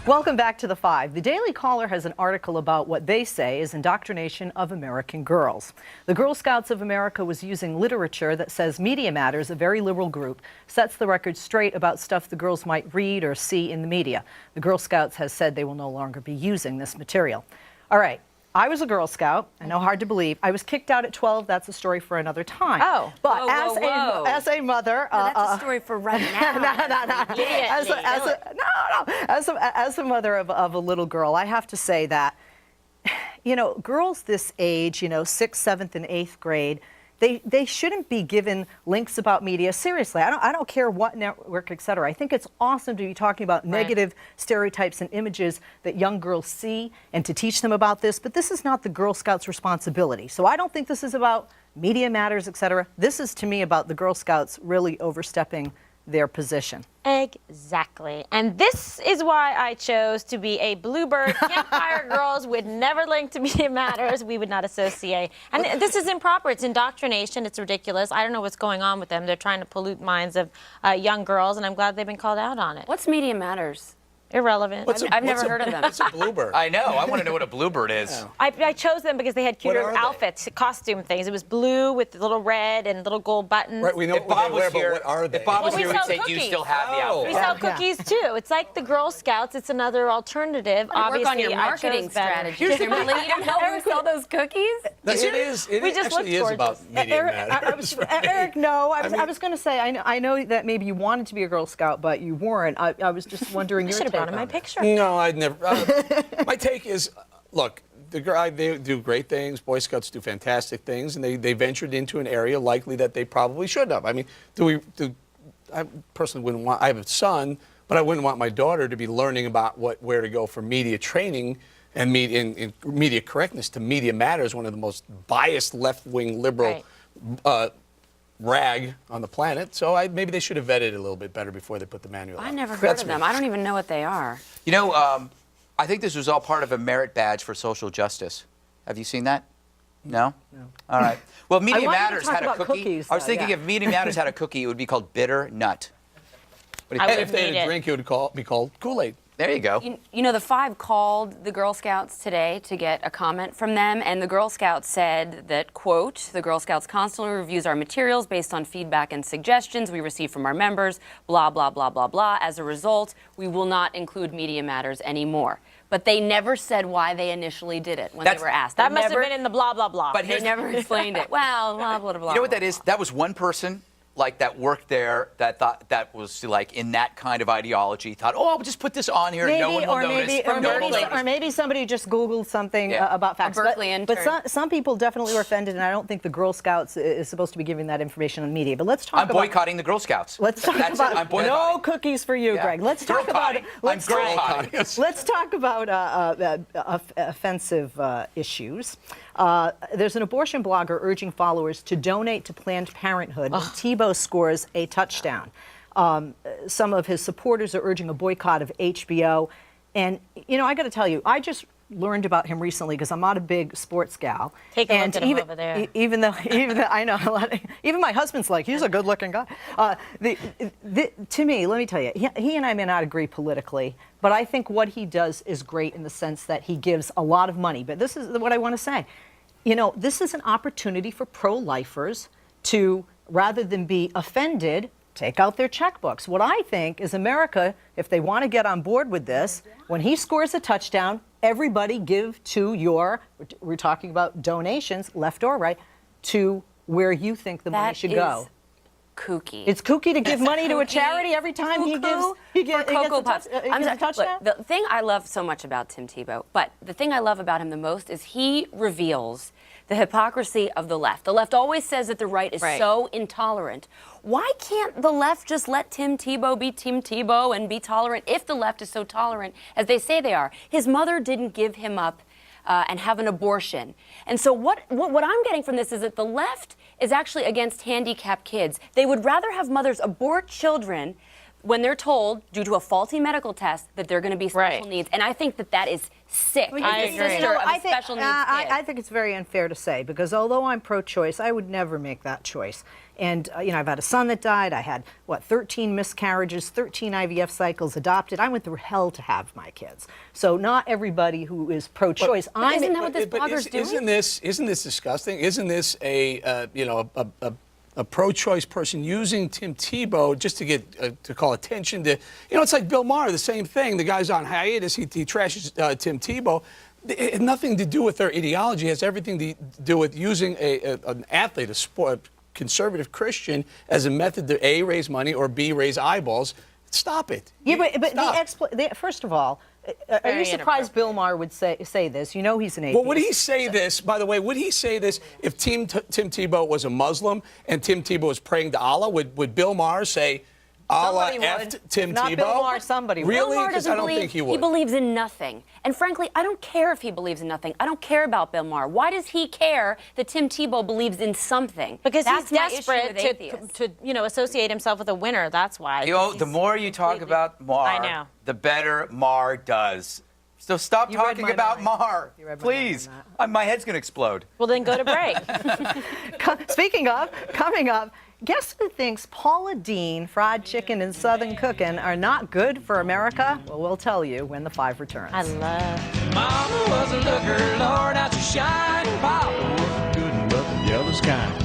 Welcome back to The Five. The Daily Caller has an article about what they say is indoctrination of American girls. The Girl Scouts of America was using literature that says Media Matters, a very liberal group, sets the record straight about stuff the girls might read or see in the media. The Girl Scouts has said they will no longer be using this material. All right. I was a Girl Scout. I know, hard to believe. I was kicked out at 12. That's a story for another time. Oh, but whoa. as a mother, that's a story for right now. As a mother of a little girl, I have to say that, you know, girls this age, you know, 6th, 7th, and 8th grade, they shouldn't be given links about media. Seriously, I don't care what network, et cetera. I think it's awesome to be talking about negative stereotypes and images that young girls see and to teach them about this, but this is not the Girl Scouts' responsibility. So I don't think this is about Media Matters, et cetera. This is, to me, about the Girl Scouts really overstepping their position. Exactly. And this is why I chose to be a Bluebird. Campfire girls would never link to Media Matters. We would not associate. And this is improper. It's indoctrination. It's ridiculous. I don't know what's going on with them. They're trying to pollute minds of young girls, and I'm glad they've been called out on it. What's Media Matters? Irrelevant. I've never heard of them. What's a Bluebird? I know. I want to know what a Bluebird is. Yeah. I chose them because they had cuter outfits, costume things. It was blue with little red and little gold buttons. Right, we know If what Bob they wear, was here, but what are they? if Bob was Well, we here, we'd sell say, do you cookies. still have the Oh. outfit? We sell cookies too. It's like the Girl Scouts. It's another alternative. Work Obviously, on your I marketing chose better. strategy. Kimberly, you don't know we sell those cookies? It We just actually look is about Media Matters. Eric, no, I was going to say, I know that maybe you wanted to be a Girl Scout, but you weren't. I was just wondering You your should have take brought in on my it. picture. No, I'd never. My take is, look, they do great things. Boy Scouts do fantastic things, and they ventured into an area likely that they probably should have. I mean, I personally wouldn't want. I have a son, but I wouldn't want my daughter to be learning about where to go for media training and media correctness to Media Matters, one of the most biased left-wing liberal rag on the planet. So maybe they should have vetted it a little bit better before they put the manual out. I never heard of them. I don't even know what they are. You know, I think this was all part of a merit badge for social justice. Have you seen that? No? No. All right. Well, Media Matters had a cookie. Cookies, I was thinking if Media Matters had a cookie, it would be called Bitter Nut. I And if they had a drink, it would be called Kool-Aid. There you go. You know, the Five called the Girl Scouts today to get a comment from them, and the Girl Scouts said that, quote, the Girl Scouts constantly reviews our materials based on feedback and suggestions we receive from our members, blah, blah, blah, blah, blah. As a result, we will not include Media Matters anymore. But they never said why they initially did it when they were asked. That must have been in the blah, blah, blah. But They never explained it. Well, blah, blah, blah. You know what that is? That was one person like that worked there that thought that was like in that kind of ideology, thought, oh, I'll just put this on here and no one will notice. Or maybe somebody just Googled something about facts. A Berkeley intern. But some people definitely were offended, and I don't think the Girl Scouts is supposed to be giving that information on media. But let's talk I'm boycotting the Girl Scouts. Let's talk That's about it. I'm boycotting. no cookies for you, Greg. Let's talk about Let's talk about offensive issues. There's an abortion blogger urging followers to donate to Planned Parenthood when Tebow scores a touchdown. Some of his supporters are urging a boycott of HBO. And, you know, I got to tell you, I just learned about him recently because I'm not a big sports gal. Take a look at him over there. Even though I know a lot, even my husband's like, he's a good-looking guy. To me, let me tell you, he and I may not agree politically, but I think what he does is great in the sense that he gives a lot of money. But this is what I want to say. You know, this is an opportunity for pro-lifers to, rather than be offended, take out their checkbooks. What I think is America, if they want to get on board with this, when he scores a touchdown, everybody give to we're talking about donations, left or right, to where you think the money should go. Kooky. It's kooky to give money to a charity every time he gets Cocoa Puffs. a touchdown. Look, the thing I love so much about Tim Tebow, but the thing I love about him the most is he reveals the hypocrisy of the left. The left always says that the right is so intolerant. Why can't the left just let Tim Tebow be Tim Tebow and be tolerant if the left is so tolerant as they say they are? His mother didn't give him up and have an abortion. And so what I'm getting from this is that the left is actually against handicapped kids. They would rather have mothers abort children when they're told, due to a faulty medical test, that they're going to be special needs. And I think that that is sick. I as the agree. sister of a I think, special needs kid. I think it's very unfair to say, because although I'm pro-choice, I would never make that choice. And I've had a son that died. I had 13 miscarriages, 13 IVF cycles, adopted. I went through hell to have my kids. So not everybody who is pro-choice. Isn't that what this But blogger's doing? Isn't this disgusting? Isn't this a pro-choice person using Tim Tebow just to get to call attention to? It's like Bill Maher, the same thing. The guy's on hiatus. He trashes Tim Tebow. It had nothing to do with their ideology. It has everything to do with using an athlete, a conservative Christian, as a method to A, raise money, or B, raise eyeballs. Stop it. Yeah, but Stop. first of all, are Very you surprised Bill Maher would say this? He's an atheist. Well, would he say this, by the way, would he say this if Tim Tebow was a Muslim and Tim Tebow was praying to Allah? Would Bill Maher say, Allah Somebody effed would. Tim If not Tebow? Bill Maher, somebody would. Really? Bill Maher Because doesn't I don't believe, think he would. He believes in nothing. And frankly, I don't care if he believes in nothing. I don't care about Bill Maher. Why does he care that Tim Tebow believes in something? Because That's he's my issue desperate with atheists. to associate himself with a winner. That's why. The more you talk about Maher, I know. the better Maher does. So stop You read talking my about mind. Maher. You read my mind Please. on My head's going to explode. Well, then go to break. Speaking of, coming up, guess who thinks Paula Deen, fried chicken, and Southern cooking are not good for America? Well, we'll tell you when the 5 returns. I love. Mama was a looker, Lord, out to shine. Papa was good and but the yellow sky.